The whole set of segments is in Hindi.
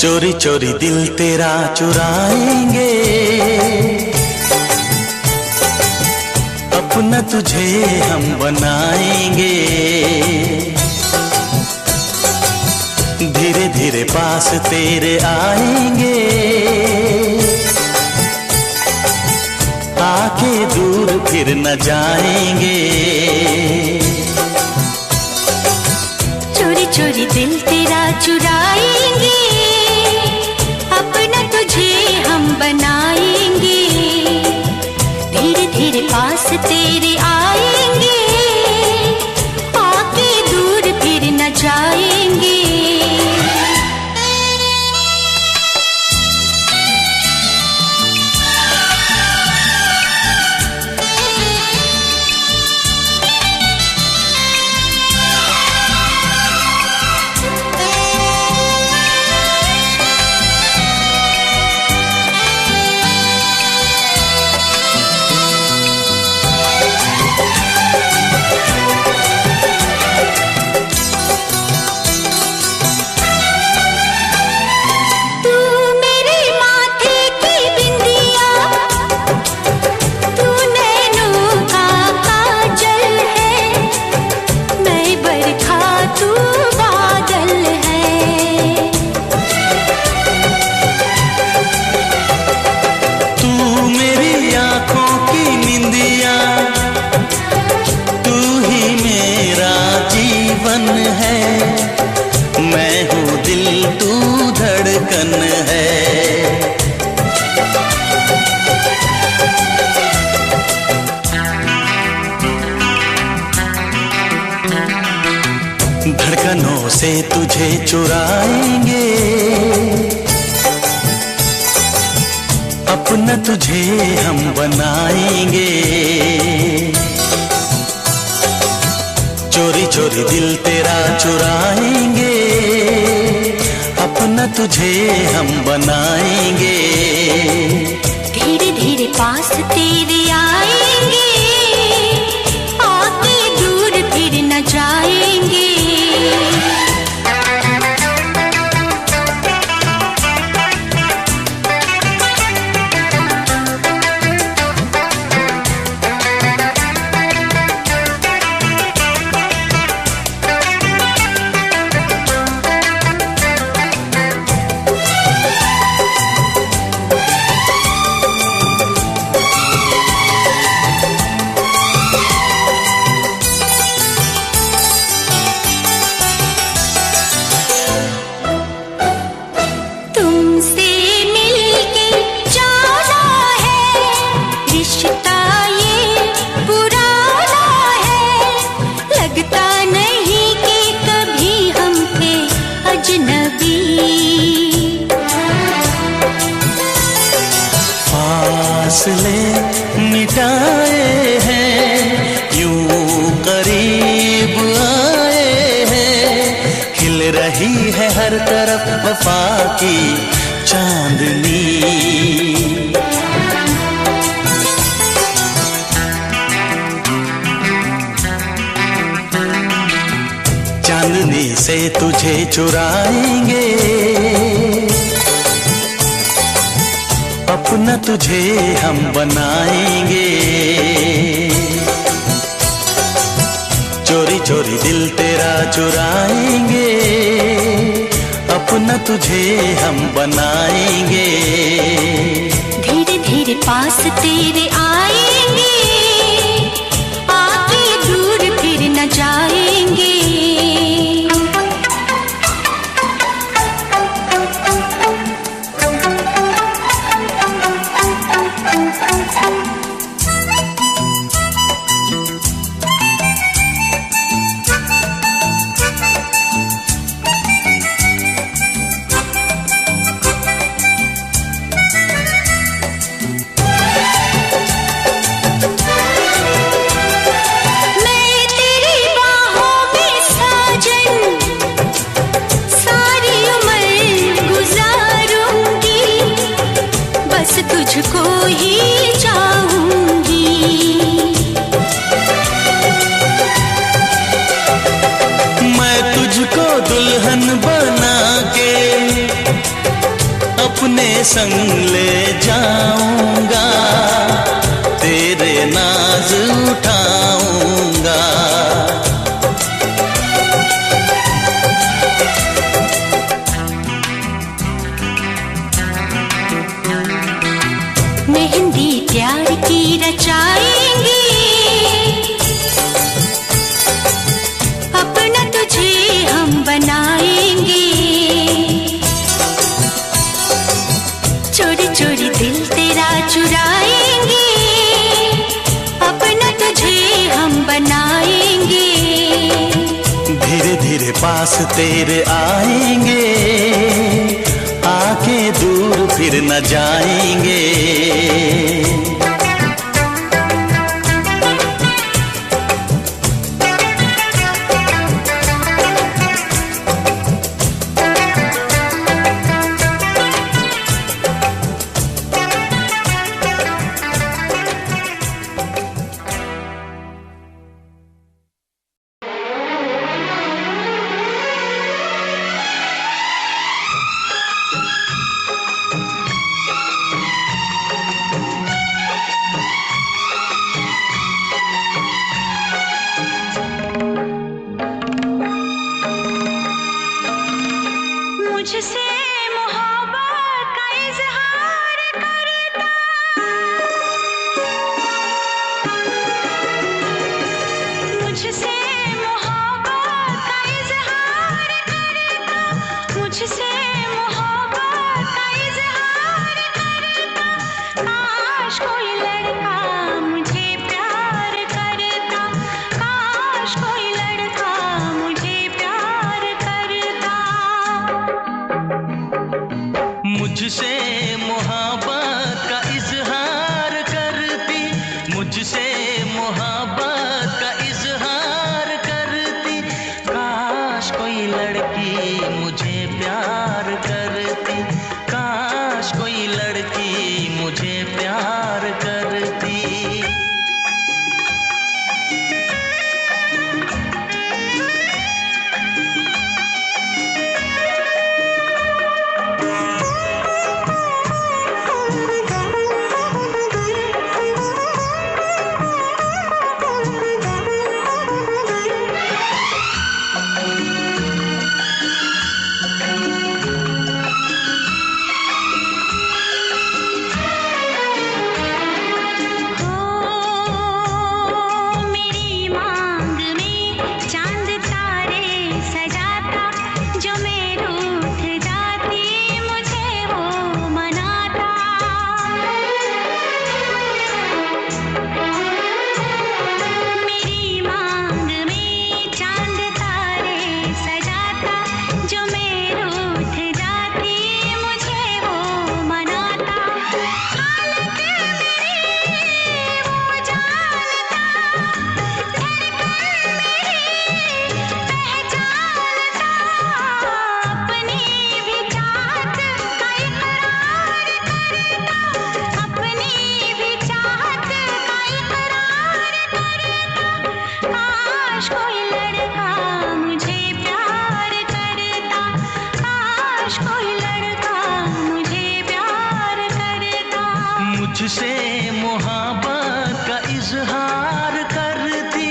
चोरी चोरी दिल तेरा चुराएंगे, अपना तुझे हम बनाएंगे। धीरे धीरे पास तेरे आएंगे, आके दूर फिर न जाएंगे। चोरी चोरी दिल तेरा चुराएंगे, अपना तुझे हम बनाएंगे। धीरे धीरे पास तेरे आएंगे, आके दूर फिर न जाएंगे। मैं हूँ दिल तू धड़कन है। धड़कनों से तुझे चुराएंगे, अपना तुझे हम बनाएंगे। चोरी चोरी दिल तेरा चुराएंगे, अपना तुझे हम बनाएंगे। धीरे धीरे पास तेरे आएंगे, आके दूर फिर न जाएंगे। फासले मिटाए हैं, यूं करीब आए हैं। खिल रही है हर तरफ वफा की चांदनी। चांदनी से तुझे चुराएंगे, अपना तुझे हम बनाएंगे। चोरी चोरी दिल तेरा चुराएंगे, अपना तुझे हम बनाएंगे। धीरे धीरे पास तेरे आएंगे, आके दूर फिर न जाएंगे। अपने संग ले जाऊंगा, तेरे नाज उठाऊंगा। मेहंदी प्यार की रचाएंगे, अपना तुझे हम बनाएंगे। चोरी चोरी दिल तेरा चुराएंगे, अपना तुझे हम बनाएंगे। धीरे धीरे पास तेरे आएंगे, आके दूर फिर न जाएंगे। मुझसे मोहब्बत का इजहार करता, मुझसे मोहब्बत का इजहार करता, मुझसे मोहब्बत का इजहार करता। काश कोई लड़का मुझे प्यार करता, काश कोई लड़का मुझे प्यार करता। मुझसे मोहब्बत का इजहार करती, मुझसे मोहब्बत का इजहार करती। काश कोई लड़की मुझे प्यार करती, काश कोई लड़की मुझे प्यार करती। मुझसे मोहब्बत का इजहार करती,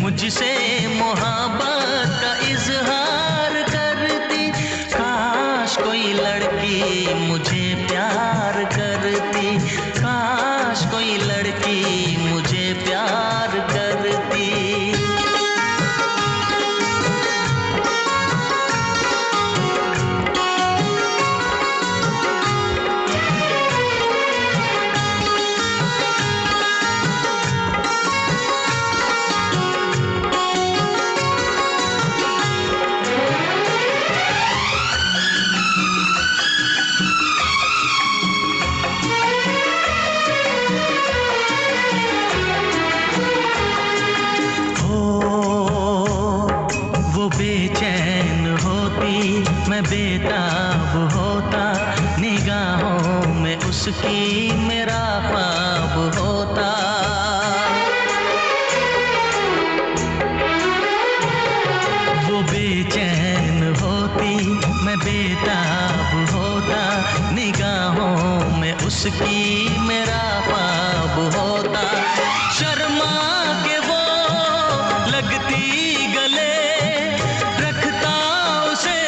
मुझसे मोहब्बत का इजहार करती। काश कोई लड़की मुझे प्यार करती, काश कोई लड़की मुझे प्यार करती। बेचैन होती मैं बेताब होता, निगाहों में उसकी मेरा ख्वाब होता। वो बेचैन होती मैं बेताब होता, निगाहों उसकी मेरा ख्वाब होता। शर्मा के वो लगती गले, रखता उसे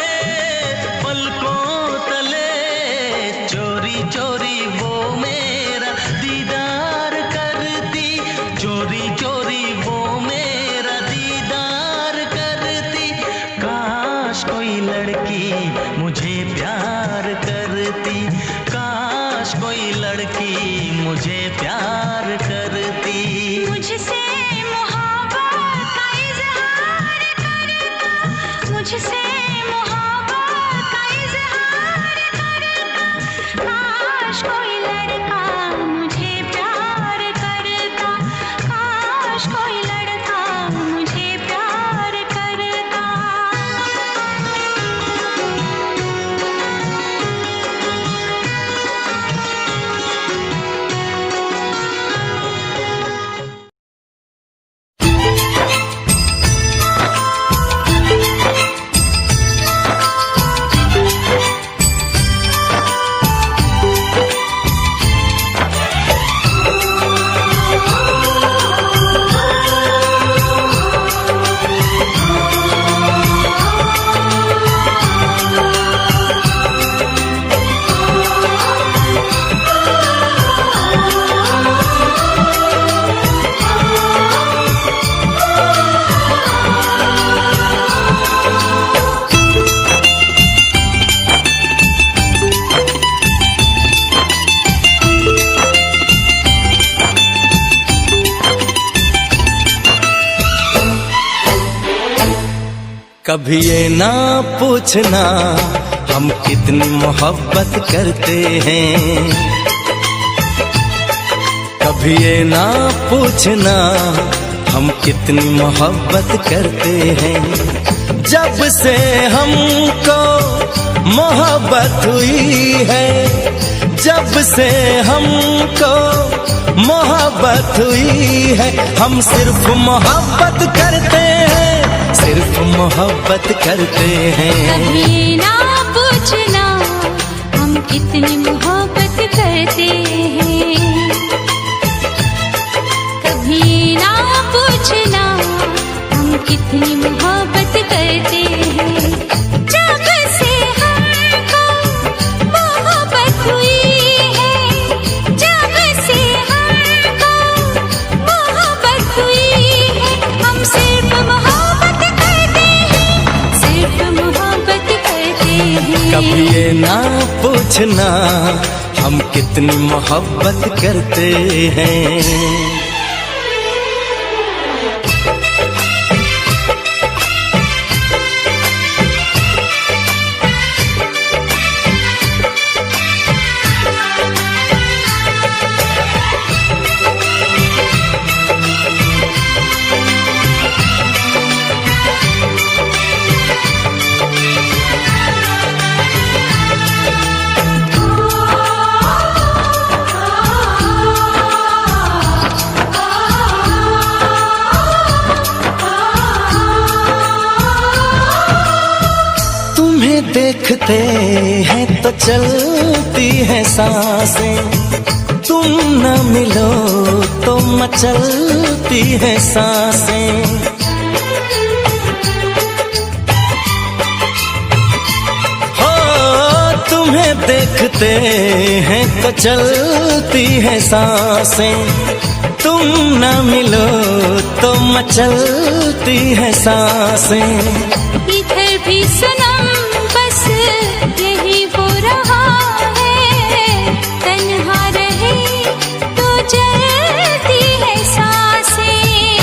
पलकों तले। चोरी चोरी वो मेरा दीदार करती, चोरी चोरी वो मेरा दीदार करती। काश कोई लड़की मुझे प्यार करती, काश कोई लड़की मुझे प्यार करती। मुझसे मोहब्बत का इज़हार करता, मुझसे मोहब्बत का इज़हार करता। काश कोई लड़का मुझे प्यार करता, काश कोई लड़का मुझे प्यार करता। कभी ये ना पूछना हम कितनी मोहब्बत करते हैं, कभी ये ना पूछना हम कितनी मोहब्बत करते हैं। जब से हमको मोहब्बत हुई है, जब से हमको मोहब्बत हुई है, हम सिर्फ मोहब्बत करते हैं, सिर्फ मोहब्बत करते हैं। कभी ना पूछना हम कितनी मोहब्बत करते हैं, कभी ना पूछना हम कितनी मोहब्बत करते हैं। जब से हमको मोहब्बत हुई है, जब से हमको मोहब्बत हुई है, हम सिर्फ मोहब्बत करते हैं, सिर्फ मोहब्बत करते हैं। कभी ये ना पूछना हम कितनी मोहब्बत करते हैं। देखते हैं तो चलती है सांसें, तुम न मिलो तो मचलती है सांसें। हो तुम्हें देखते हैं तो चलती है सांसें, तुम न मिलो तो मचलती है सांसें। इधर भी सनम बस यही हो रहा है, तन्हा रहे तो जलती है सांसें।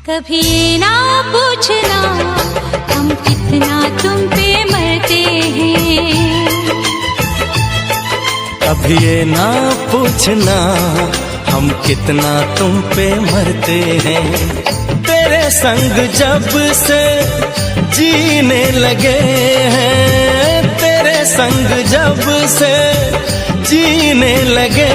कभी ना पूछना हम कितना तुम पे मरते हैं, कभी ये ना पूछना हम कितना तुम पे मरते हैं। तेरे संग जब से जीने लगे हैं, तेरे संग जब से जीने लगे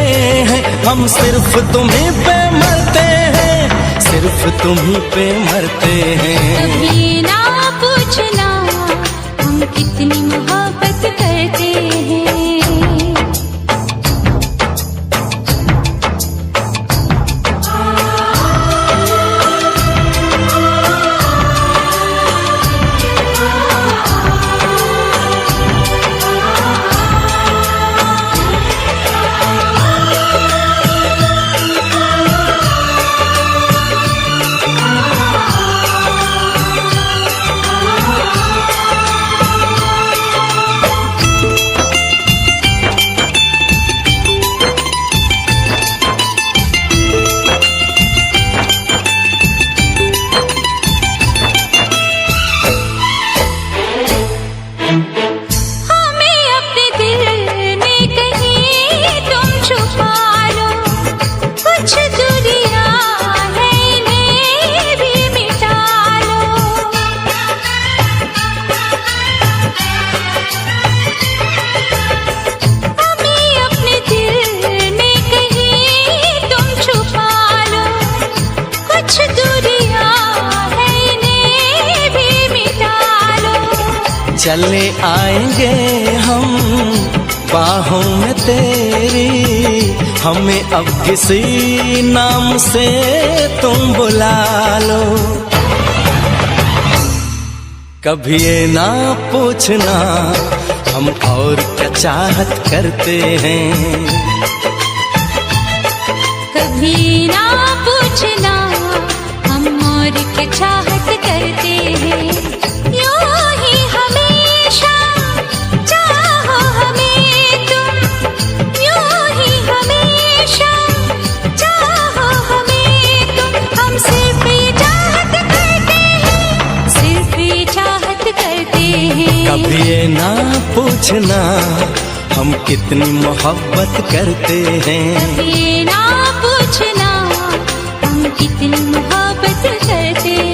हैं, हम सिर्फ तुम्हीं पे मरते हैं, सिर्फ तुम्हीं पे मरते हैं। कभी ना पूछना हम कितनी मोहब्बत करते हैं। चले आएंगे हम बाहों में तेरी, हमें अब किसी नाम से तुम बुला लो। कभी ये ना पूछना हम और क्या चाहत करते हैं, कभी ना पूछना हम और क्या चाहत करते हैं। यूं ही हमेशा चाहो हमें तुम, यूं ही हमेशा चाहो हमें तुम। हम सिर्फ ये चाहत करते हैं, सिर्फ ये चाहत करते हैं। कभी ये ना पूछना हम कितनी मोहब्बत करते हैं, ये ना पूछना हम कितनी मोहब्बत करते हैं।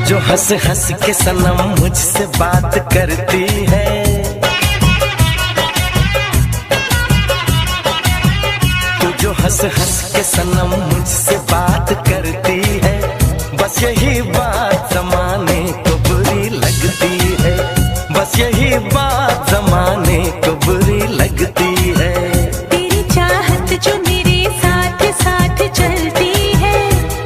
जो हंस हंस के सनम मुझसे बात करती है, तू जो हंस हंस के सनम मुझसे बात करती है, बस यही बात जमाने को बुरी लगती है, बस यही बात जमाने को बुरी लगती है। तेरी चाहत जो मेरे साथ साथ चलती है,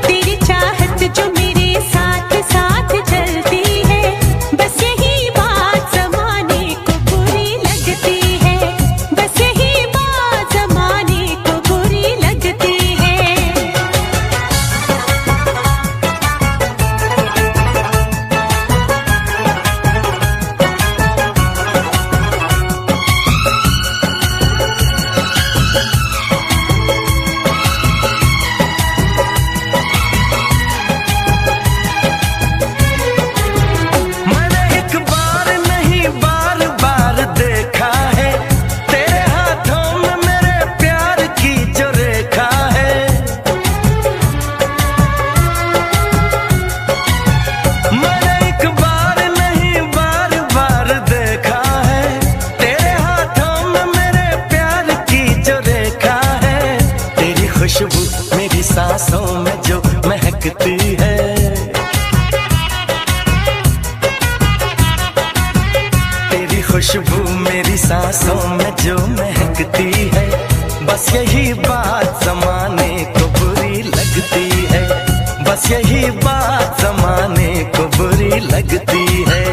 तेरी चाहत जो मेरे साथ साथ चलती है, बस यही बात जमाने को बुरी लगती है, बस यही बात जमाने को बुरी लगती है। मैंने एक बार नहीं बार बार देखा है, तेरे हाथों में मेरे प्यार की जो रेखा है। मैंने एक बार नहीं बार बार देखा है, तेरे हाथों में मेरे प्यार की जो रेखा है। तेरी खुशबू मेरी सांसों में जो महकती है, तेरी खुशबू मेरी सांसों में जो महकती है, बस यही बात जमाने को बुरी लगती है, बस यही बात जमाने को बुरी लगती है।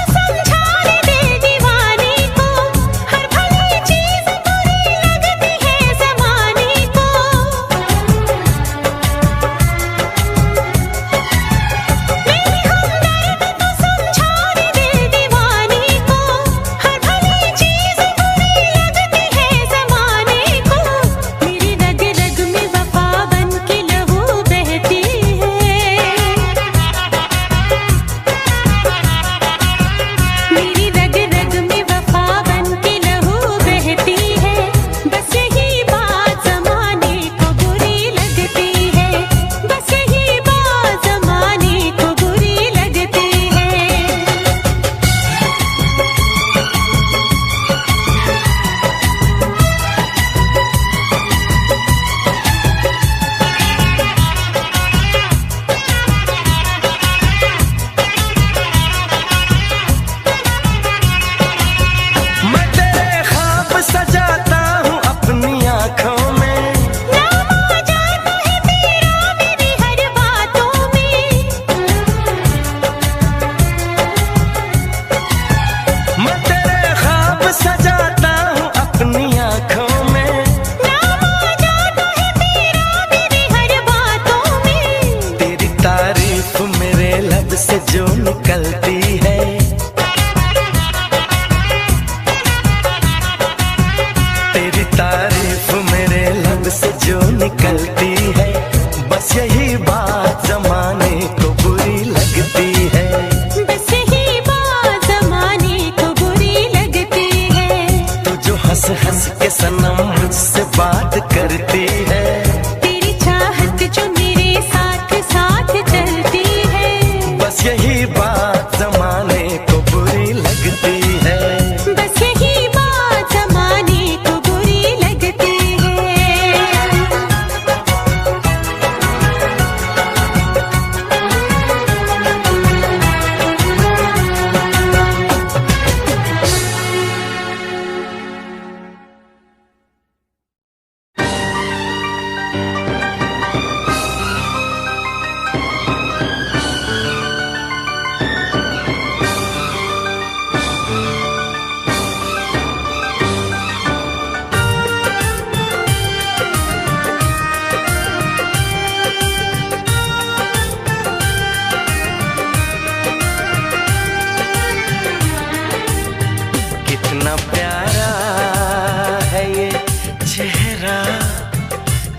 समझाने दे दीवाने को, हर भली चीज बुरी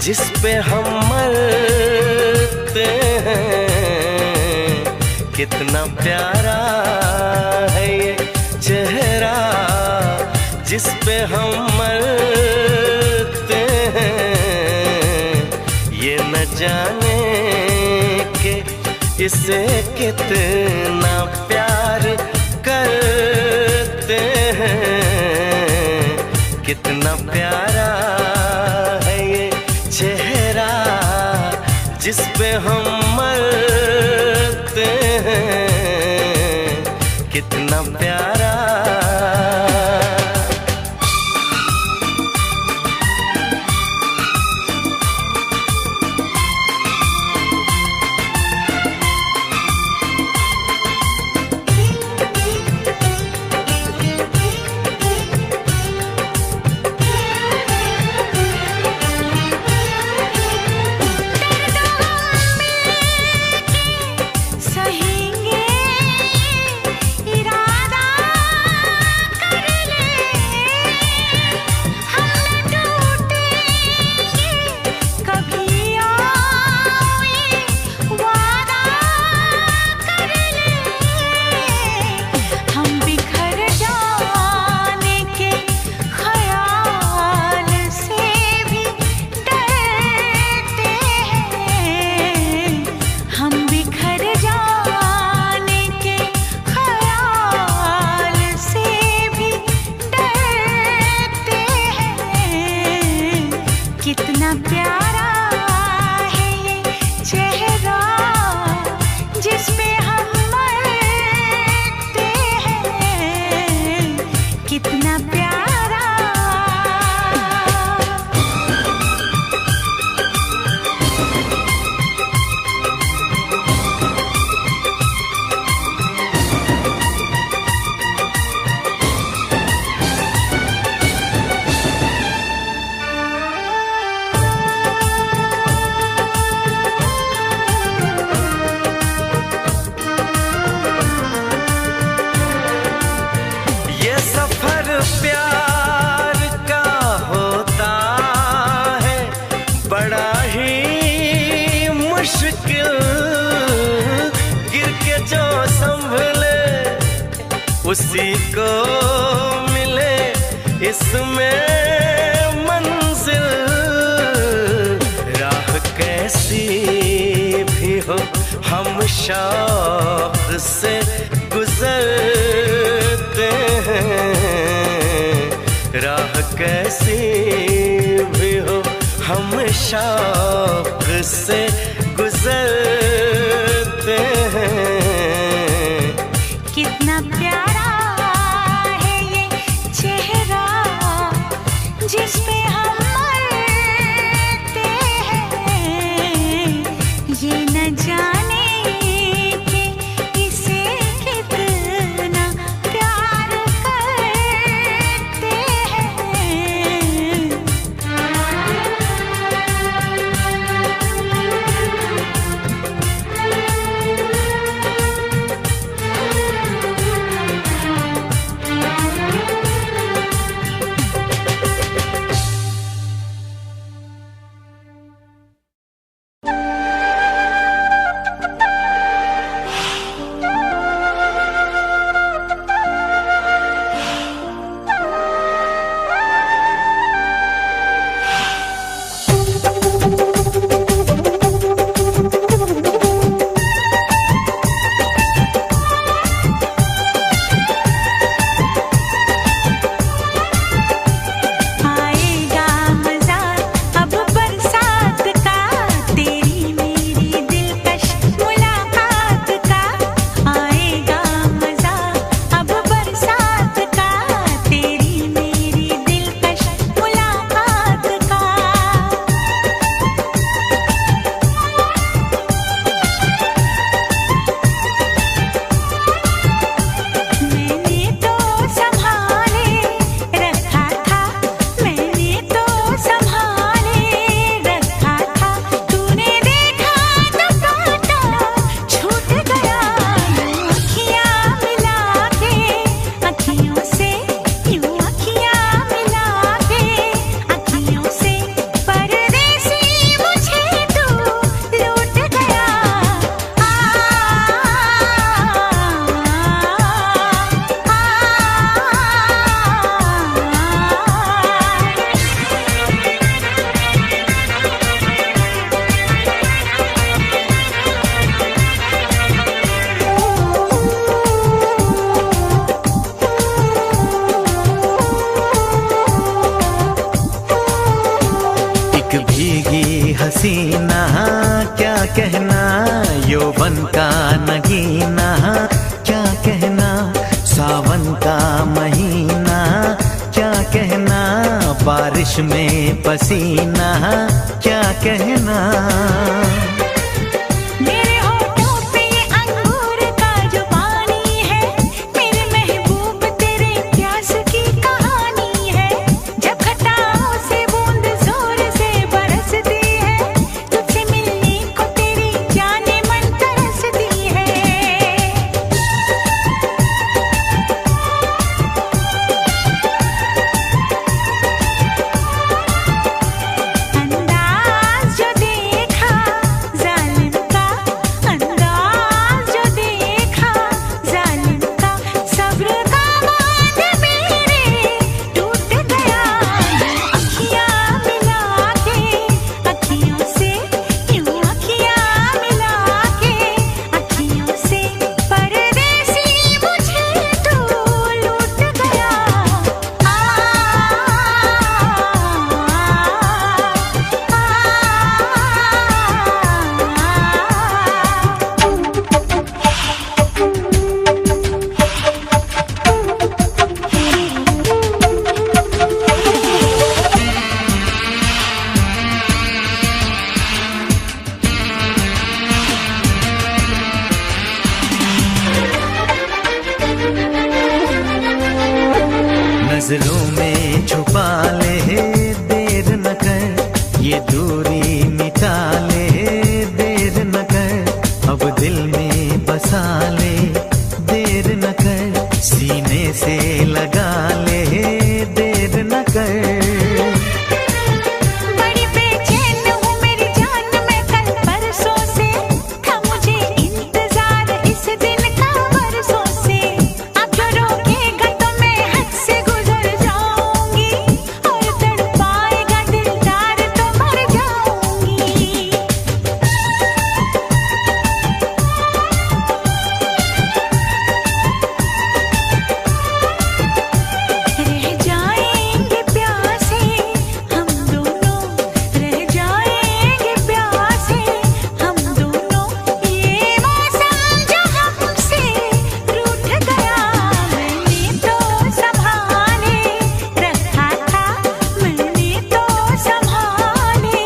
जिस पे हम मरते हैं। कितना प्यारा है ये चेहरा जिस पे हम मरते हैं। ये न जाने के इसे कितना प्यार करते हैं। कितना प्यारा है ये चेहरा जिस पे हम मरते हैं। कितना प्यारा। कितना प्यारा है ये चेहरा जिस पे हम मरते हैं। कितना प्यारा। प्यार का होता है बड़ा ही मुश्किल। गिर के जो संभले उसी को मिले इसमें मंजिल। राह कैसी भी हो हम शौक से गुजरते हैं। राह कैसी भी हो हम शौक से गुजरते हैं। कितना प्यारा है ये चेहरा जिस पे हम मरते हैं। ये न जाने कि इसे कितना प्यार करते हैं। भुवन का नगीना, क्या कहना सावन का महीना, क्या कहना बारिश में पसीना, क्या कहना। मेरे होठों पे अंगूर का जो पानी है, मेरे महबूब तेरे प्यास की कहानी है। जब घटाओं से बूंद जोर से बरसती है, तुझसे मिलने को तेरी जाने मन तरसती है। अंदाज जो देखा जालिम का, अंदाज जो देखा जालिम का, सब्र का बांध मेरे टूट गया। अखियाँ मिला के अखियों से, यूं अखियाँ मिला के अखियों से, परदेसी मुझे तू लूट गया। नजरों में छुपा ले देर न कर, ये दूरी मिटा ले देर न कर, अब दिल में बसा ले देर न कर, सीने से लगा ले देर न कर। बड़ी बेचैन हूँ मेरी जान मैं कल परसों से, था मुझे इंतजार इस दिन का बरसों से। अब जो रोकेगा तो मैं हद से गुजर जाऊंगी, और तड़पाएगा दिलदार तो मर जाऊंगी। रह जाएंगे प्यासे हम दोनों, रह जाएंगे प्यासे हम दोनों, ये मौसम जो हमसे रूठ गया। मैंने तो संभाले रखा था, मैंने तो संभाले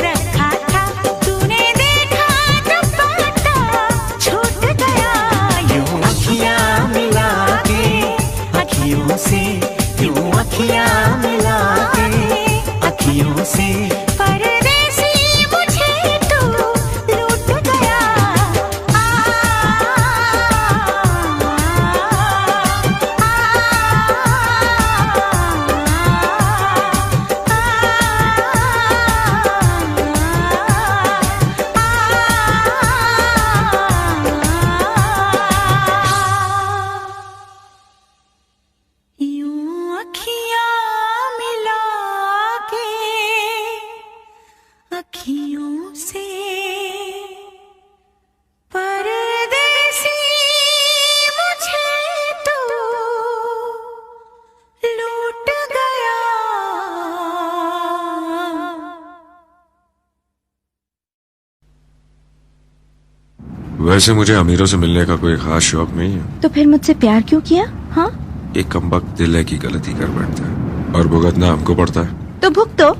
रखा था, तूने देखा तो पता छूट गया। यूं अखियाँ मिला के अखियों से, यूं अखियाँ मिला के अखियों से, परदेसी मुझे तू लूट गया। यूं अखियाँ मिला के अखियों से, परदेसी मुझे तू लूट गया। वैसे मुझे अमीरों से मिलने का कोई खास शौक नहीं है। तो फिर मुझसे प्यार क्यों किया? हाँ, एक कमबख्त दिल है की गलती कर बैठता है और भुगतना हमको पड़ता है। तो भुगतो।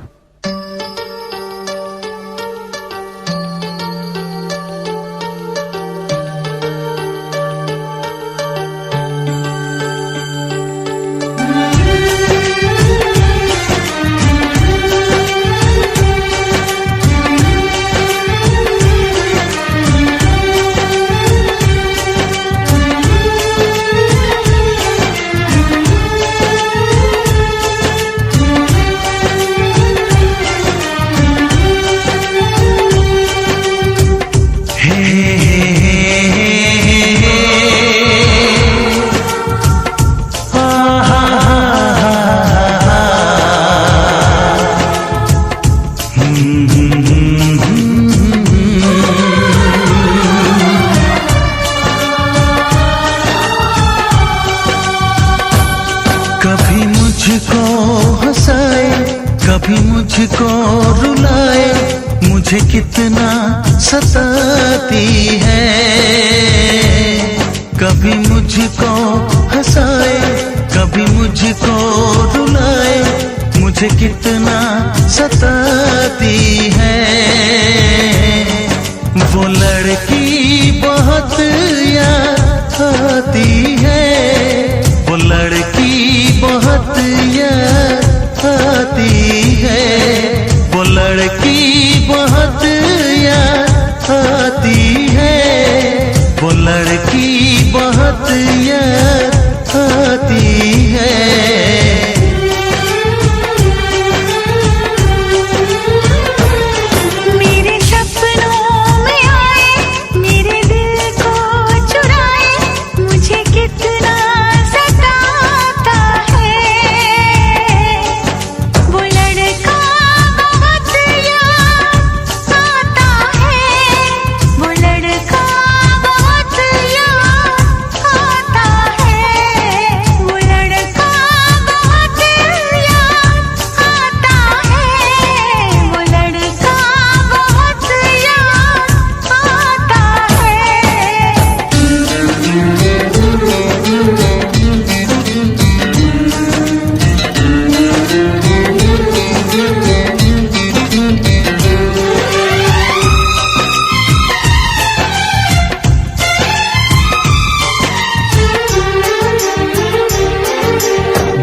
मुझको हंसाए, कभी मुझको रुलाए, मुझे कितना सताती है। कभी मुझको हंसाए, कभी मुझको रुलाए, मुझे कितना सताती है। वो लड़की बहुत याद आती है, वो लड़की बहुत याद आती है, वो लड़की बहुत याद आती है, वो लड़की बहुत याद आती है। मेरे सपनों में आए, मेरे दिल को चुराए, मुझे कितना सताता है। वो लड़का बहुत याद आता है, वो लड़का बहुत याद आता है, वो लड़का बहुत याद आता है, वो लड़का बहुत याद आता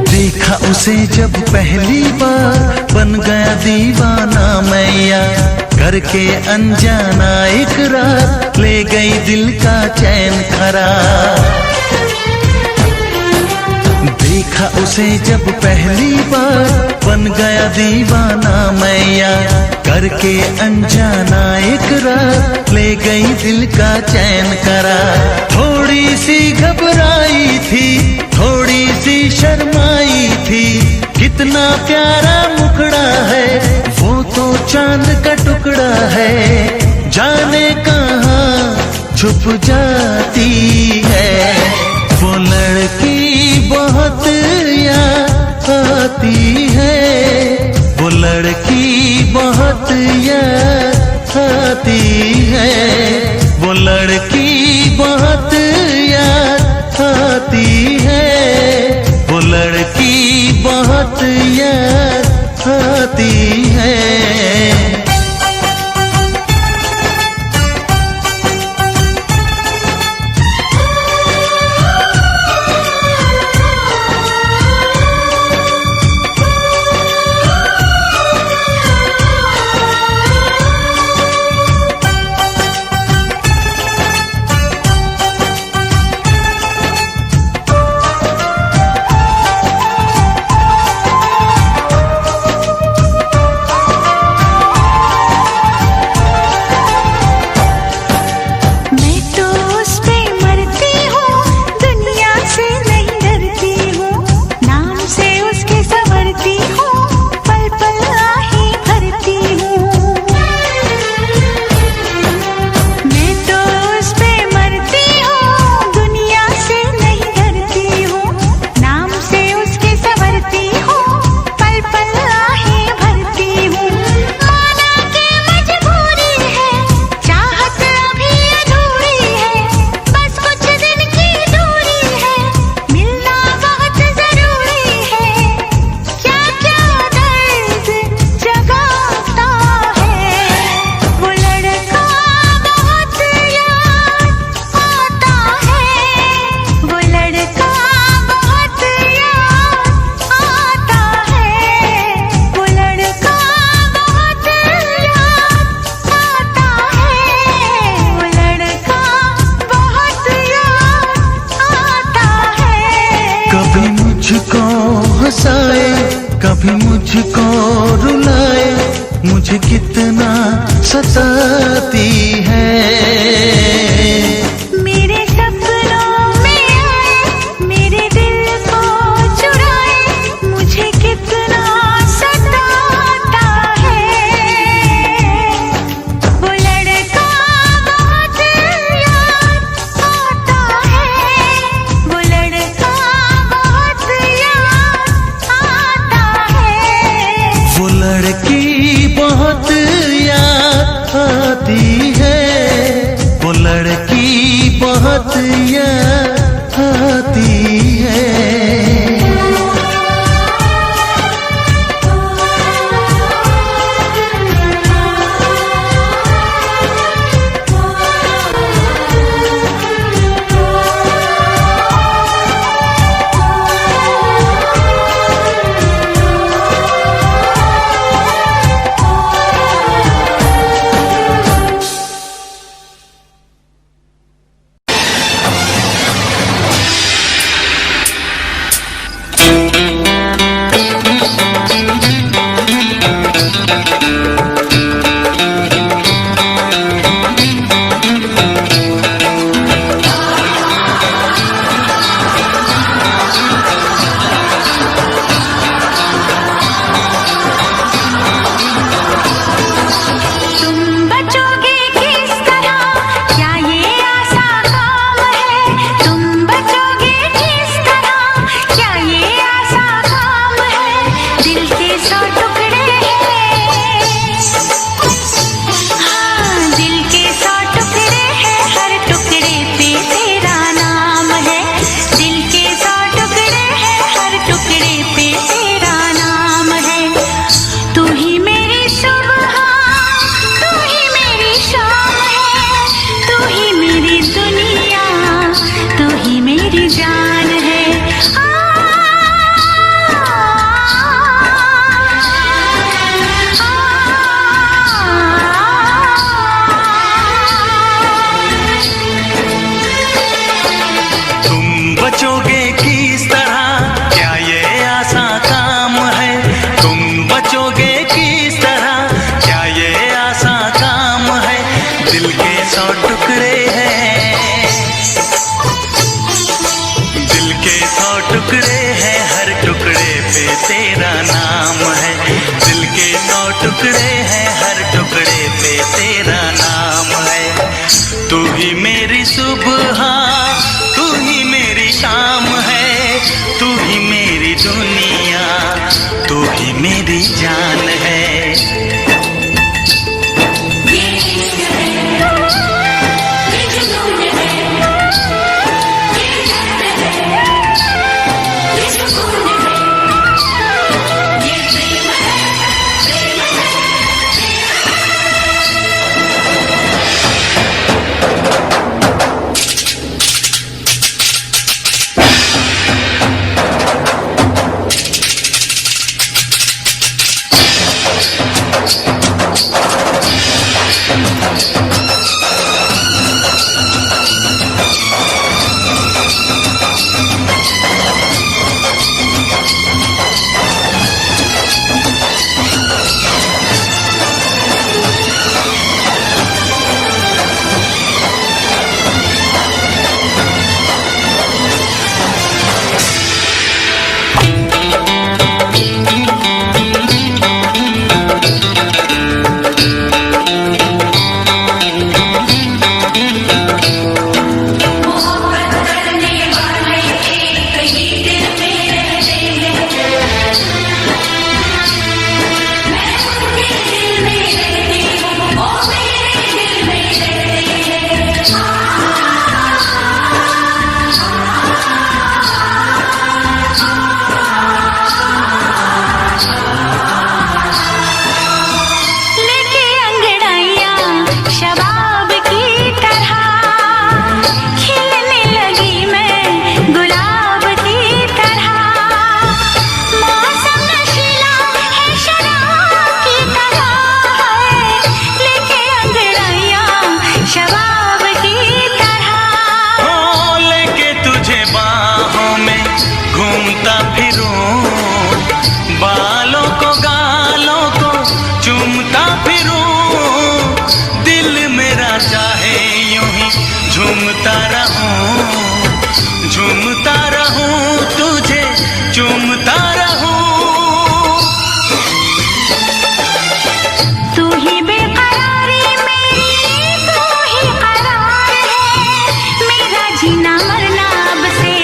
देखा उसे जब पहली बार, बन गया दीवाना मैया, करके अनजाना इकरार, ले गई दिल का चैन करार। देखा उसे जब पहली बार, बन गया दीवाना मैया, करके अनजाना इकरार, ले गई दिल का चैन करार। थोड़ी सी घबराई थी, थोड़ी सी शर्माई थी, कितना प्यारा मुखड़ा है, वो तो चांद का टुकड़ा है, जाने कहाँ छुप जाती है। वो लड़की बहुत याद आती है, वो लड़की बहुत याद आती है, वो लड़की बहुत याद आती है, वो लड़की बहुत याद आती है। मैं तो उस पे मरती हूँ, दुनिया से नहीं डरती हूँ, नाम से उसके संवरती हूँ, पल पल आहें भरती हूँ। मैं तो उस पे मरती हूँ, दुनिया से नहीं डरती हूँ, नाम से उसके संवरती हूँ, पल पल आहें भरती हूँ। माना के मजबूरी है, चाहत अभी अधूरी है, बस कुछ दिन की दूरी है, मिलना बहुत जरूरी है। क्या क्या दर्द जगाता है, वो लड़का बहुत याद आता है, वो लड़का बहुत याद आता है, वो लड़का बहुत याद आता है, वो लड़का बहुत याद आता है। कभी मुझको हंसाए, कभी मुझको रुलाए, मुझे कितना सताती है। मेरे सपनों में आए, मेरे दिल को चुराए, मुझे कितना सताता है। वो लड़का बहुत याद आता है, वो लड़का बहुत याद आता है, वो लड़की बहुत याद काम है। तू ही मेरी दुनिया, तू ही मेरी जान है। झूमता रहूं तुझे चूमता रहूं। तू ही बेकरारी मेरी, तू ही करार है। मेरा जीना मरना अब से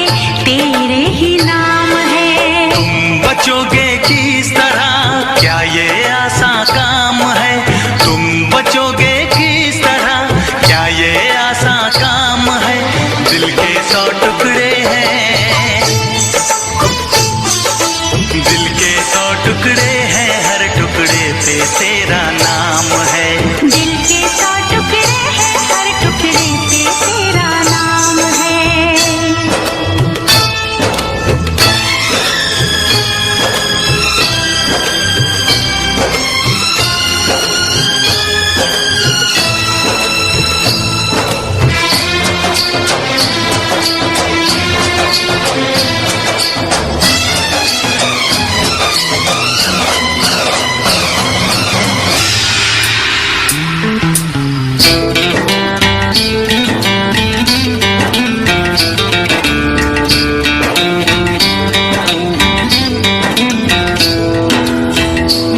तेरे ही नाम है। तुम बचोगे किस तरह, क्या ये आसान काम है? तुम बचोगे किस तरह, क्या ये आसान काम है? दिल के 100 टुकड़े हैं, दिल के 100 टुकड़े हैं, हर टुकड़े पे तेरा नाम है। दिल के 100 टुकड़े हैं, हर टुकड़े पे तेरा नाम है।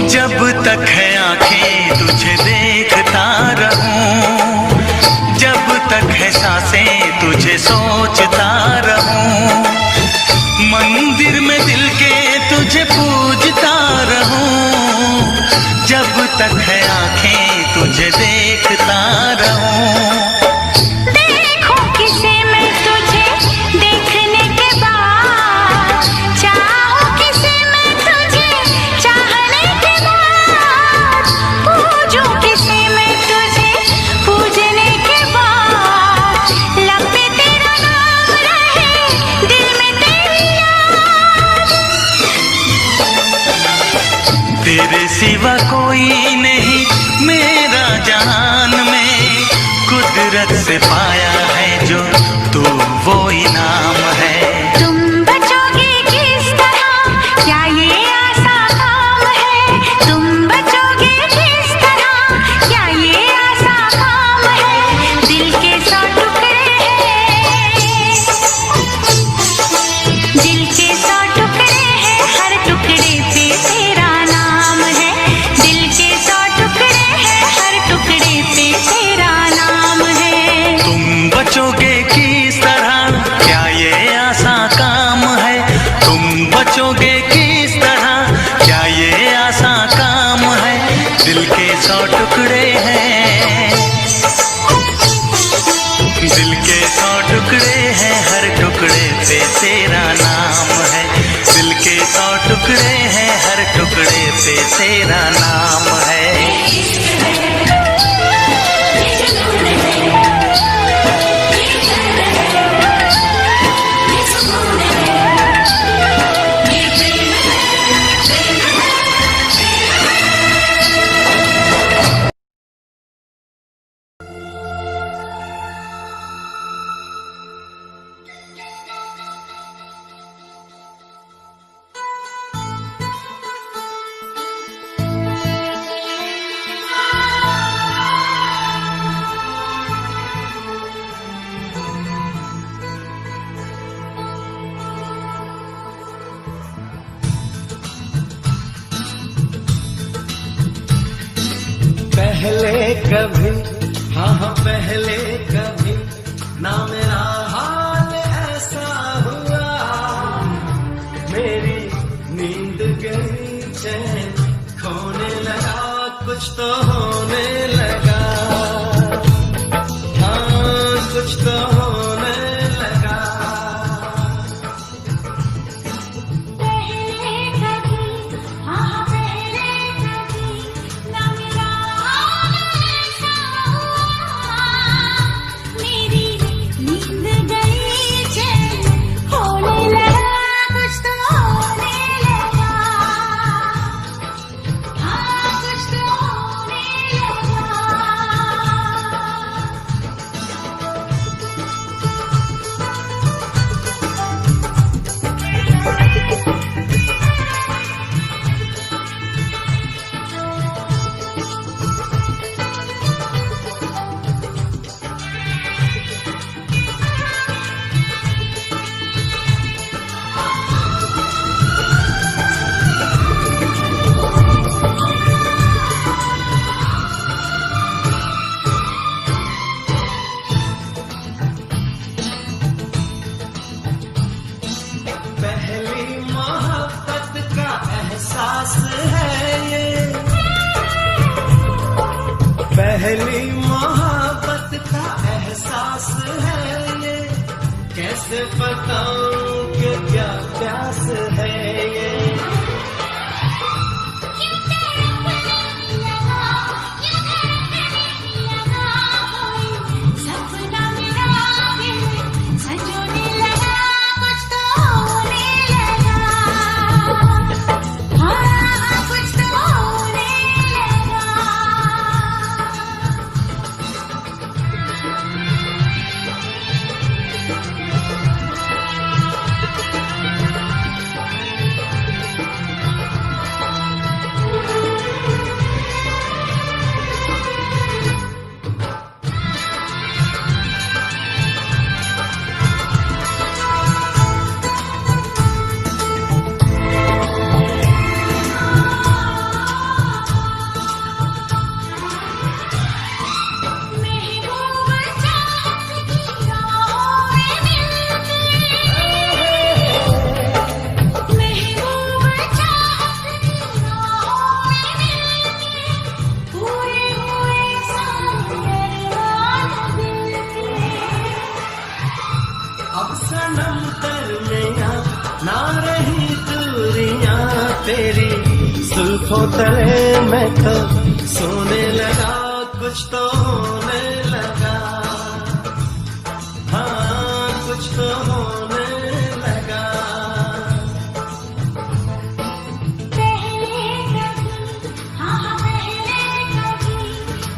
जब तक है आंखें तुझे देखता रहूं, जब तक है सांसें तुझे सोचता रहूं, मंदिर में दिल के तुझे पूजता रहूं, जब तक है आंखें तुझे देखता रहूं। देखूं किसे मैं तुझे देखने के बाद, चाहूं किसे मैं तुझे चाहने के बाद, पूजूं किसे मैं तुझे पूजने के बाद, लब पे तेरा नाम रहे, दिल में तेरी याद। तेरे सिवा कोई नहीं मेरा जहान में, कुदरत से पाया है जो तू वो इनाम है। तुम बचोगे किस तरह, क्या ये आसान काम है? तुम बचोगे किस तरह, क्या ये आसान काम है? दिल के 100 टुकड़े हैं, दिल के 100 टुकड़े हैं, हर टुकड़े पे तेरा नाम है। दिल के 100 टुकड़े हैं, हर टुकड़े पे तेरा नाम है। तुम बचोगे किस तरह, क्या ये आसान टुकड़े पे तेरा नाम है। पहले कभी, हाँ हाँ पहले कभी ना मेरा हाल ऐसा हुआ, मेरी नींद गई चैन खोने लगा, कुछ तो होने लगा, हाँ कुछ तो होने लगा। पहले कभी, हाँ पहले कभी ना मेरा हाल ऐसा हुआ, मेरी नींद गई चैन होने लगा, कुछ तो होने लगा, हाँ कुछ तो होने लगा। पहली मोहब्बत का एहसास है ये, पहली मोहब्बत का एहसास है ये, कैसे बताऊं कि क्या प्यास है ये। सपना मेरा दिल संजोने लगा, कुछ तो होने लगा, हाँ कुछ तो होने लगा। महबूब चाहत की राहों में मिलके, महबूब चाहत की राहों में मिलके, पूरे हुए सारे अरमान दिल के। अब सनम दरमियां ना रही दूरियां तेरी, जुल्फों तले मैं तो सोने लगा, कुछ तो होने लगा, हाँ कुछ तो होने लगा। पहले कभी, हाँ पहले कभी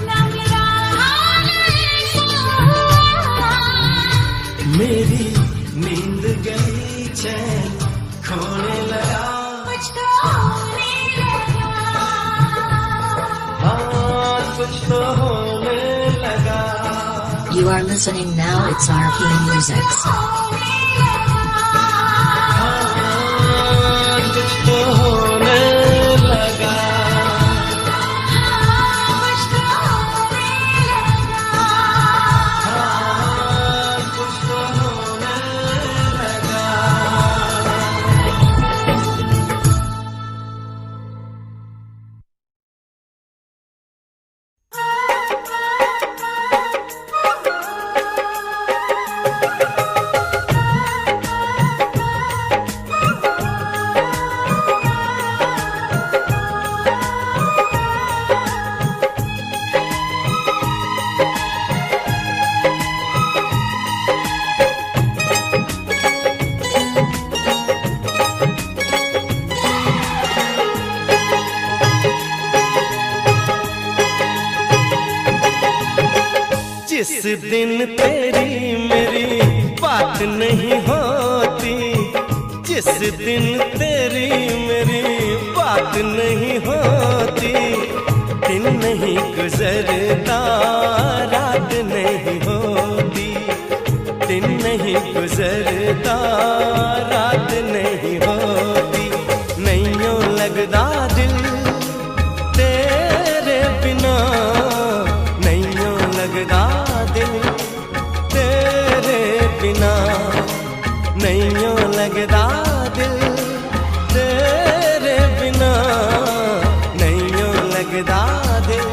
ना मेरा हाल ऐसा हुआ, मेरी नींद गई चैन खोने लगा, कुछ तो होने लगा, हाँ कुछ तो होने लगा। You are listening now, it's RP Musics. होने लगा, हाँ कुछ तो होने लगा। कुछ तो होने लगा। हाँ कुछ तो होने लगा। दिन तेरी मेरी बात नहीं होती, जिस दिन तेरी मेरी बात नहीं होती, दिन नहीं गुजरता रात नहीं होती, दिन नहीं गुजरता रात नहीं होती, नैयों लगदा दिल तेरे बिना, नैयों लगदा दिल तेरे बिना, नैयों लगदा दिल तेरे बिना, नैयों लगदा दिल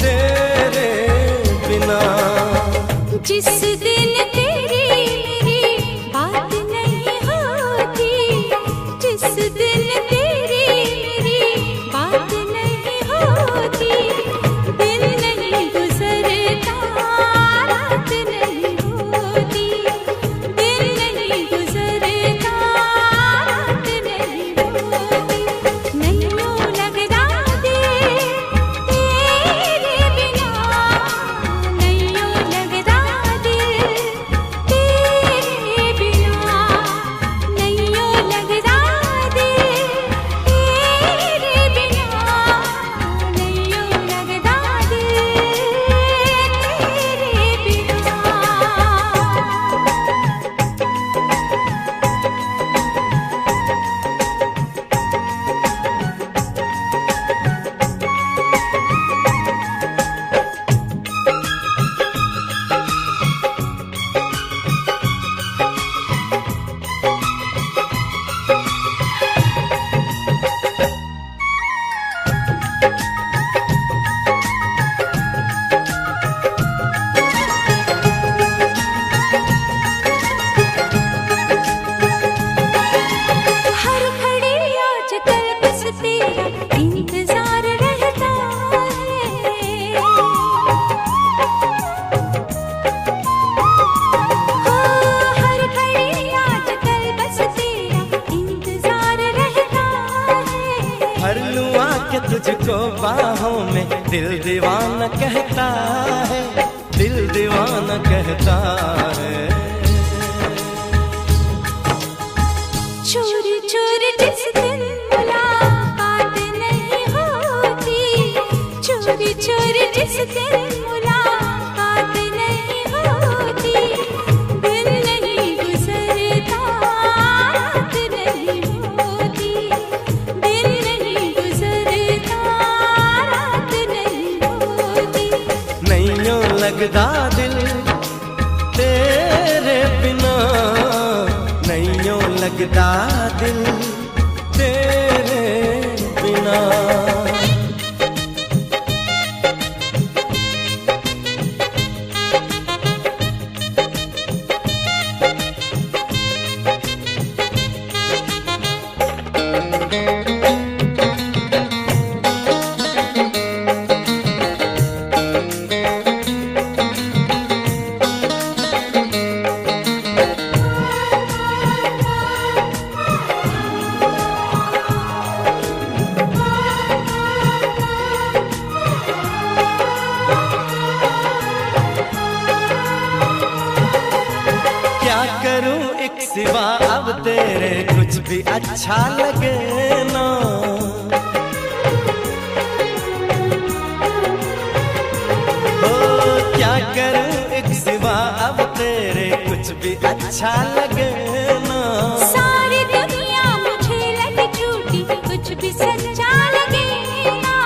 तेरे बिना। जिस दिन तेरी मेरी बात नहीं होती, जिस दिन तेरी मेरी बात नहीं होती, दिन नहीं गुजरता रात नहीं होती, दिन नहीं गुजरता रात नहीं होती, नैयों लगदा दिल तेरे बिना, नैयों लगदा दिल तेरे बिना, नैयों लगदा दिल तेरे बिना, नैयों लगदा दिल हर घड़ी आजकल बस तेरा इंतजार रहता है, हर घड़ी आजकल बस तेरा इंतजार रहता है, भर लूं आके तुझको बाहों में, दिल दीवाना कहता है, दिल दीवाना कहता है। चोरी चोरी जिस दिन मुलाकात नहीं होती, चोरी चोरी जिस दिन मुलाकात नहीं होती, दिन नहीं गुजरता रात नहीं होती, दिन नहीं गुजरता रात नहीं होती, नैयों लगदा दिल तेरे बिना, नैयों लगदा दिल तेरे बिना। क्या करूं एक सिवा अब तेरे कुछ भी अच्छा लगे ना, ओ क्या करूं एक सिवा अब तेरे कुछ भी अच्छा लगे ना, सारी दुनिया मुझे लगे झूठी, कुछ भी सच्चा लगे ना,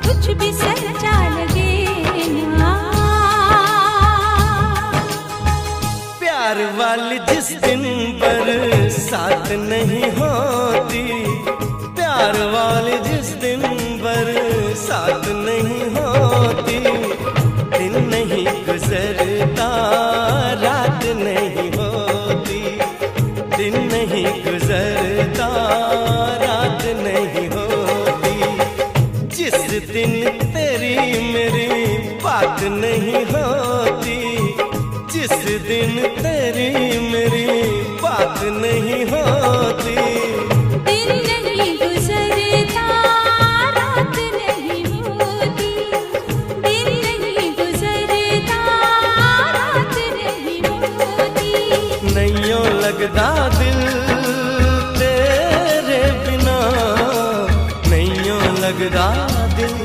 कुछ भी सच्चा लगे ना, प्यार वाली जिस दिन बरसात नहीं होती, प्यार वाली जिस दिन बरसात नहीं होती, दिन नहीं गुजरता रात नहीं होती, दिन नहीं गुजरता रात नहीं होती, जिस दिन तेरी मेरी बात नहीं होती, जिस दिन तेरी मेरी बात नहीं होती, दिन नहीं गुजरता रात नहीं होती, दिन नहीं गुजरता तेरे बिना नहीं यूं लगदा दिल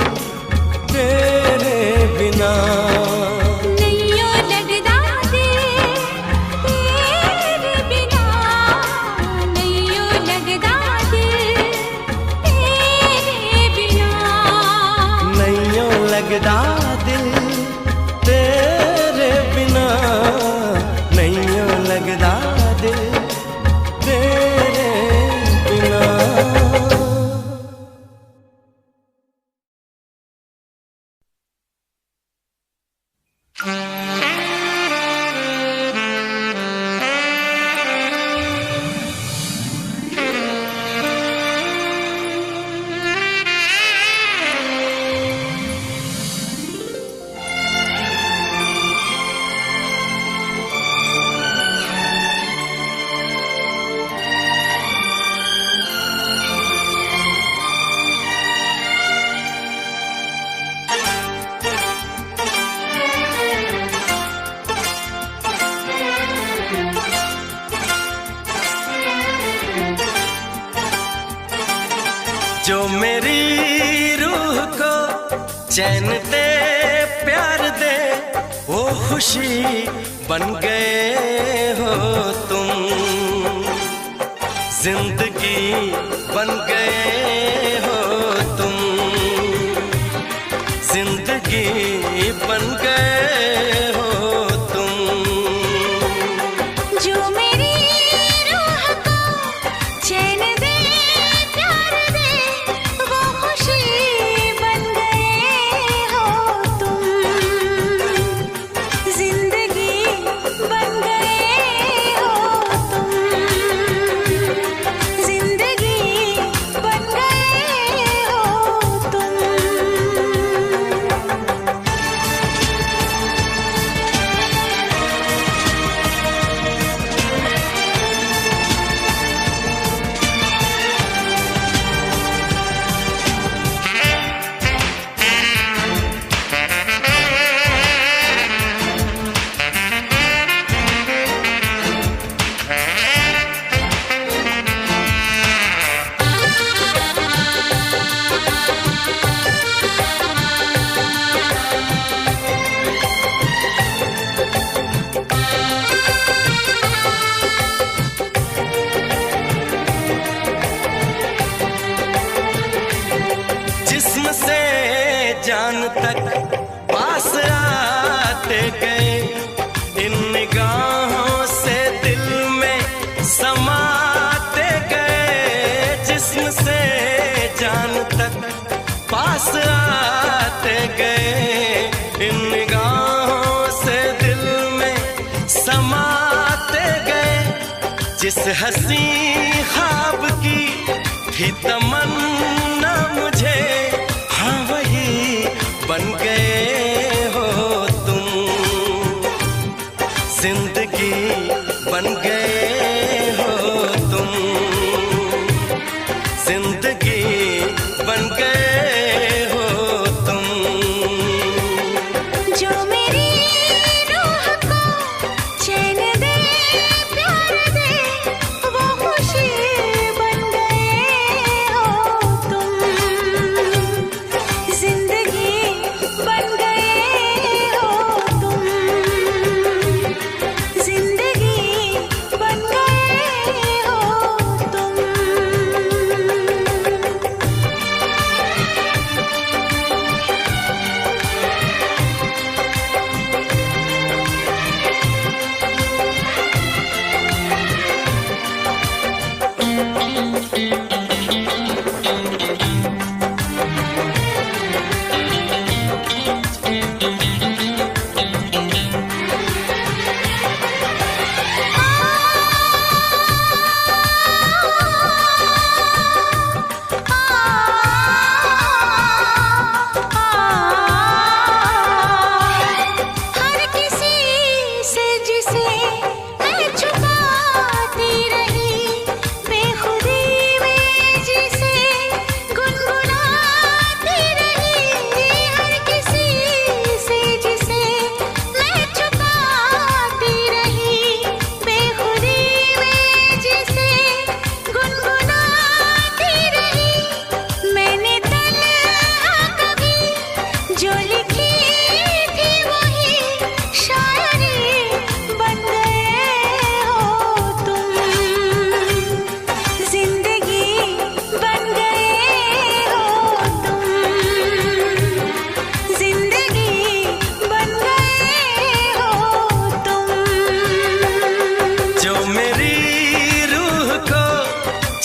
तेरे बिना नैयों लगदा दिल तेरे बिना, नैयों लगदा दिल तेरे बिना, नैयों लगदा दिल तेरे बिना, नैयों लगदा दिल तेरे बिना। जो मेरी रूह को चैन दे प्यार दे वो खुशी बन गए हो तुम, जिंदगी बन गए हो तुम, जिंदगी बन गए हो तुम। जो मेरी रूह को चैन दे प्यार दे वो खुशी बन गए हो तुम, जिंदगी बन गए हो तुम, जिंदगी बन गए हो तुम। जिस्म से जान तक पास आते गए, इन निगाहों से दिल में समाते गए। जिस्म से जान तक पास आते गए, इन निगाहों से दिल में समाते गए। जिस हंसी ख्वाब की थी तमन्ना मुझे, हाँ वही बन गए हो तुम, जिंदगी बन गए हो तुम, जिंदगी बन गए हो तुम। जो मेरी रूह को चैन दे प्यार दे वो खुशी बन गए हो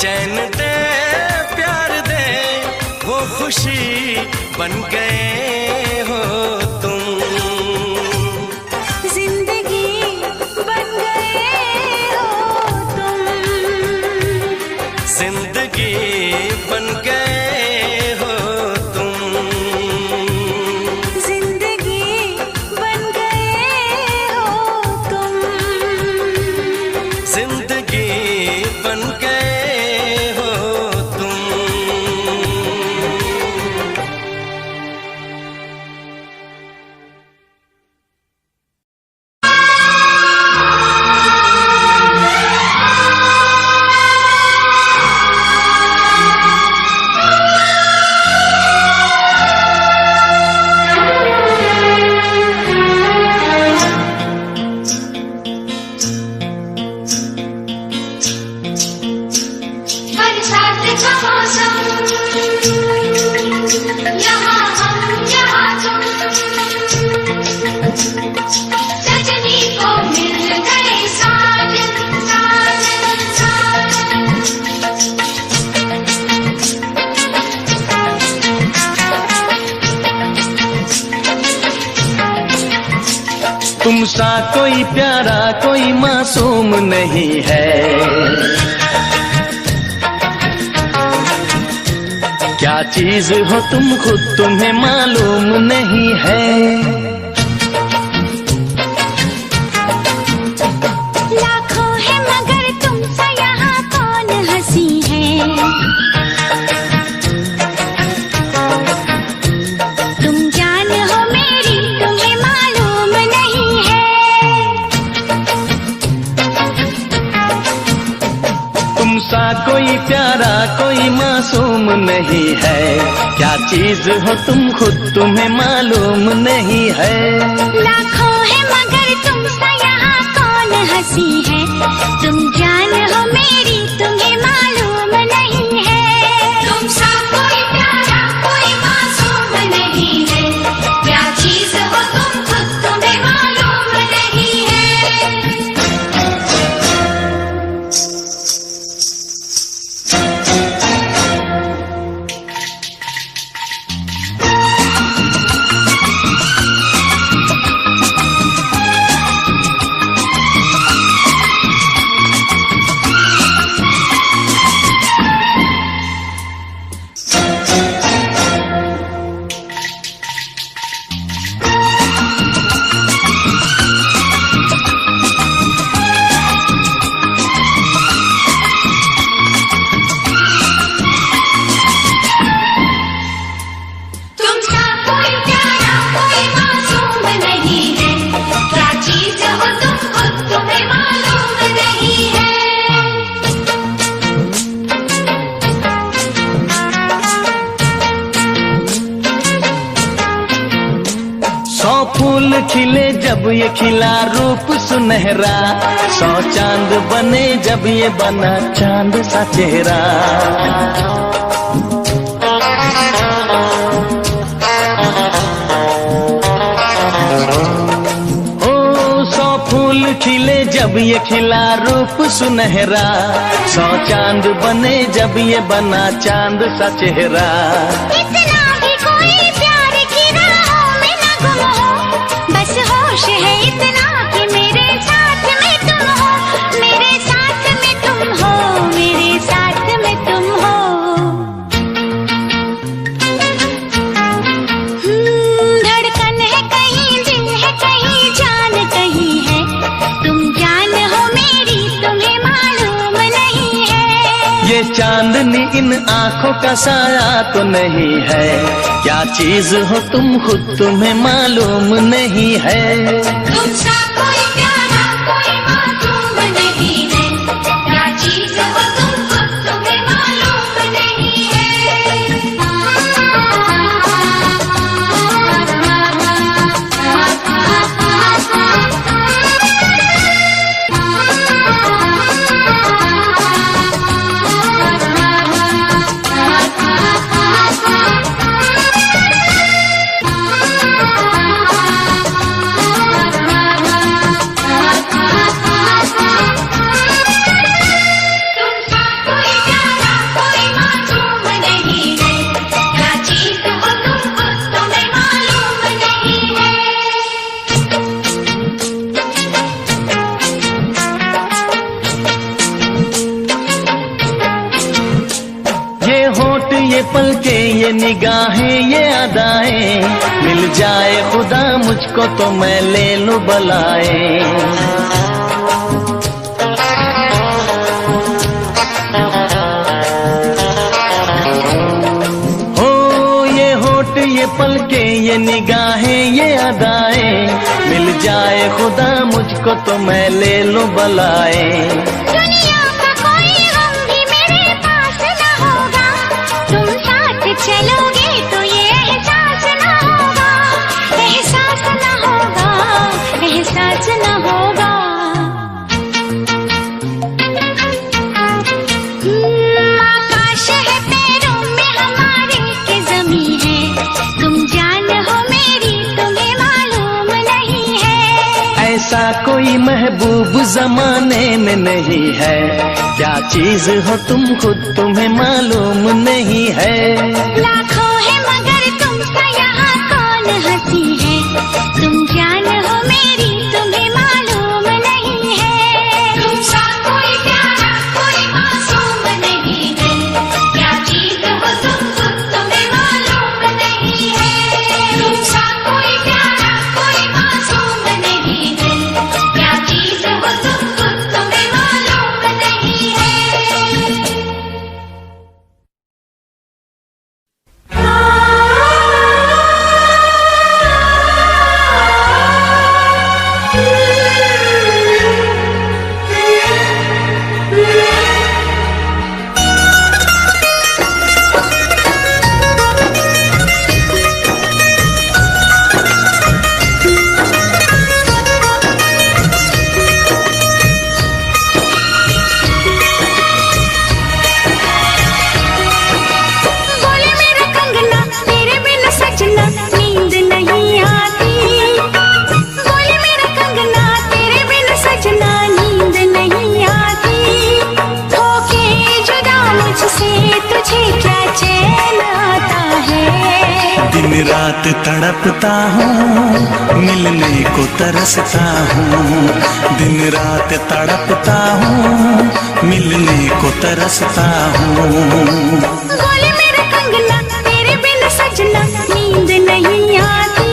चैन दे प्यार दे वो खुशी बन गए हो तुम। जिंदगी बन गए हो तुम। जिंदगी बन गए हो तुम। जिंदगी बन गए हो तुम। जिंदगी बन गए हो तुम। बरसात का मौसम, यहाँ हम यहाँ तुम, सजनी को मिल गए साजन साजन साजन। तुम सा कोई प्यारा कोई मासूम नहीं है, क्या चीज हो तुम खुद तुम्हें मालूम नहीं है। लाखों है मगर तुमसा यहाँ कौन हंसी है। तुम जान हो मेरी तुम्हें मालूम नहीं है। तुम सा कोई प्यारा कोई मासूम नहीं है, क्या चीज हो तुम खुद तुम्हें मालूम नहीं है। लाखों है मगर तुमसा यहाँ कौन हंसी है। तुम जान हो मेरी तुम्हें मालूम नहीं है। तुमसा कोई प्यारा कोई मासूम नहीं है, क्या चीज हो तुम खुद तुम्हें मालूम नहीं है। तुमसा कोई प्यारा कोई मासूम नहीं है, क्या चीज हो तुम खुद तुम्हें मालूम नहीं है। 100 फूल खिले जब ये खिला रूप सुनहरा, 100 चांद बने जब ये बना चांद सा चेहरा। ओ 100 फूल खिले जब ये खिला रूप सुनहरा, 100 चांद बने जब ये बना चांद सा चेहरा। इतना भी कोई प्यार की राहों में न गुम हो, बस होश है इतना कि मेरे साथ में तुम हो। मेरे साथ में तुम हो, मेरे साथ में तुम हो। धड़कन है कहीं दिल है कहीं जान कहीं है। तुम जान हो मेरी तुम्हें मालूम नहीं है। ये चांदनी इन आंखों का साया तो नहीं है, क्या चीज हो तुम खुद तुम्हें मालूम नहीं है। तुमसा कोई प्यारा कोई मासूम नहीं है, क्या चीज हो तुम खुद तुम्हें मालूम नहीं है। ये पलके ये निगाहें ये अदाएं, मिल जाए खुदा मुझको तो मैं ले लूं बलाएं। ये पलके ये निगाहें ये अदाएं, मिल जाए खुदा मुझको तो मैं ले लूं बलाए। दुनिया का कोई गम भी मेरे पास न होगा, तुम साथ चलोगे तो ये एहसास न होगा, एहसास न होगा, एहसास न होगा। आकाश है पैरों में हमारे के ज़मीं है, तुम जान हो मेरी तुम्हें मालूम नहीं है। ऐसा कोई महबूब जमाने में नहीं है, क्या चीज हो तुम खुद तुम्हें मालूम नहीं है। लाखों है मगर तुमसा यहाँ कौन हंसी है, तुम जान हो मेरी तुम्हें मालूम नहीं है। तुमसा कोई प्यारा कोई मासूम नहीं है, क्या चीज हो तुम खुद तुम्हें मालूम नहीं है। तुमसा कोई प्यारा कोई मासूम नहीं है, क्या चीज हो तुम खुद तुम्हें मालूम नहीं है। बोले मेरा कंगना तेरे बिन सजना नींद नहीं आती, बोले मेरा कंगना तेरे बिन सजना नींद नहीं आती। होके जुदा मुझसे तुझे क्या चैन आता है। दिन रात तड़पता हूँ मिलने को तरसता हूँ, दिन रात तड़पता हूँ मिलने को तरसता हूँ। बोले मेरा कंगना तेरे बिन सजना नींद नहीं आती,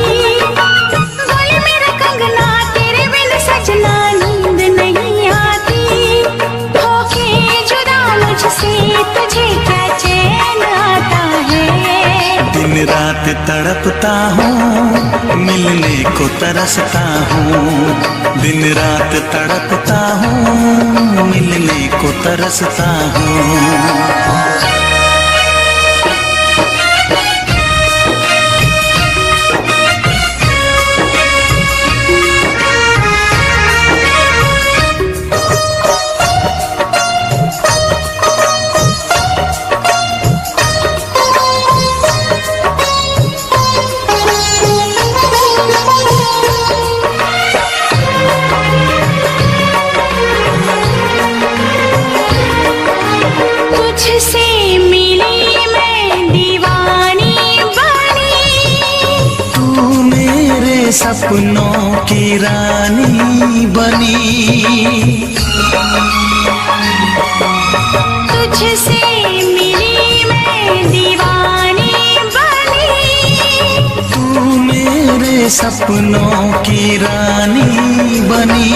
बोले मेरा कंगना तेरे बिन सजना नींद नहीं आती। होके जुदा मुझसे तुझे क्या चैन आता है। दिन रात तड़पता हूँ मिलने को तरसता हूँ, दिन रात तड़पता हूँ मिलने को तरसता हूँ। तुझसे मिली मैं दीवानी बनी, तू मेरे सपनों की रानी बनी, तुझसे मिली मैं दीवानी बनी। तू मेरे सपनों की रानी बनी।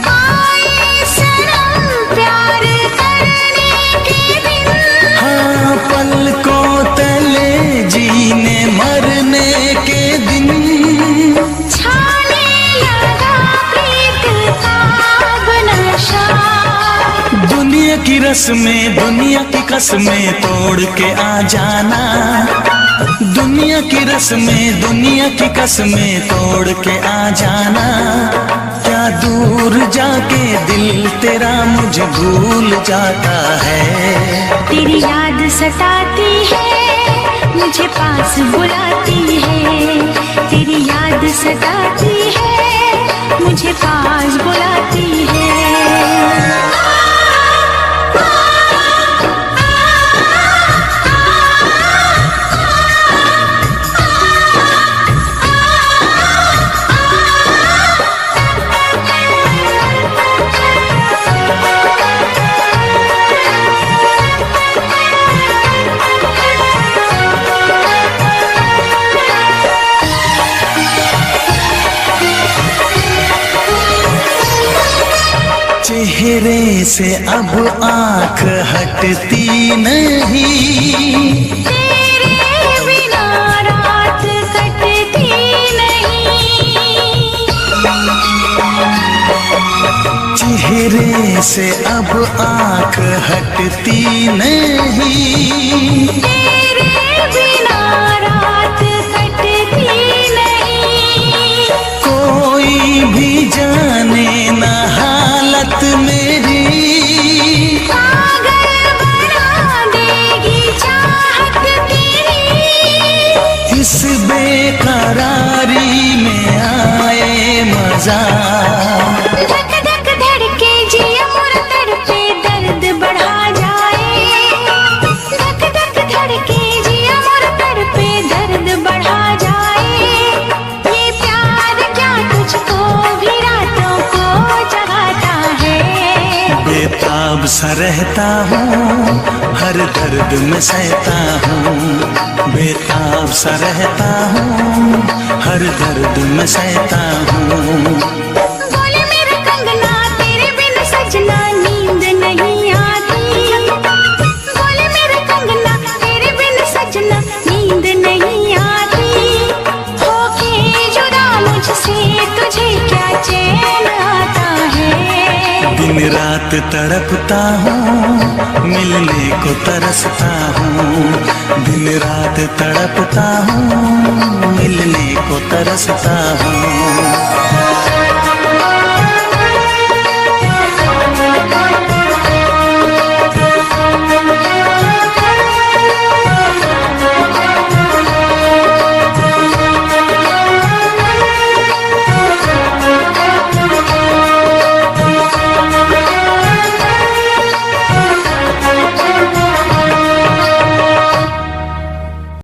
आए सनम प्यार करने के दिन, हाँ पलकों तले जीने मरने के दिन, छाने लगा प्रीत का अब नशा। दुनिया की रस्में दुनिया की कसमें तोड़ के आ जाना, दुनिया की रस्में दुनिया की कसमें तोड़ के आ जाना। क्या दूर जाके दिल तेरा मुझे भूल जाता है। तेरी याद सताती है मुझे पास बुलाती है, तेरी याद सताती है मुझे पास बुलाती है। चेहरे से अब आंख हटती नहीं, तेरे बिना रात कटती नहीं। चेहरे से अब आंख हटती नहीं, तेरे बिना रात कटती नहीं। कोई भी जाने ना हालत मेरी, पागल बना देगी चाहत तेरी। इस बेकरारी में आए मजा, धक धक धड़के जिया मोर तड़पे दर्द बढ़ा जाए। धक धक धड़के जिया मोर तड़पे दर्द बढ़ा जाए। ये प्यार क्या तुझको भी रातों को जगाता है। बेताब सा रहता हूँ, हर दर्द में सहता हूँ। बेताब सा रहता हूँ, हर दर्द में सहता हूँ। बोले मेरा कंगना तेरे बिन सजना नींद नहीं आती। बोले मेरा कंगना तेरे बिन सजना नींद नहीं आती। होके जुदा मुझसे तुझे क्या चैन आता है। दिन रात तड़पता हूँ, मिलने को तरसता हूँ। दिन रात तड़पता हूँ, मिलने को तरसता हूँ।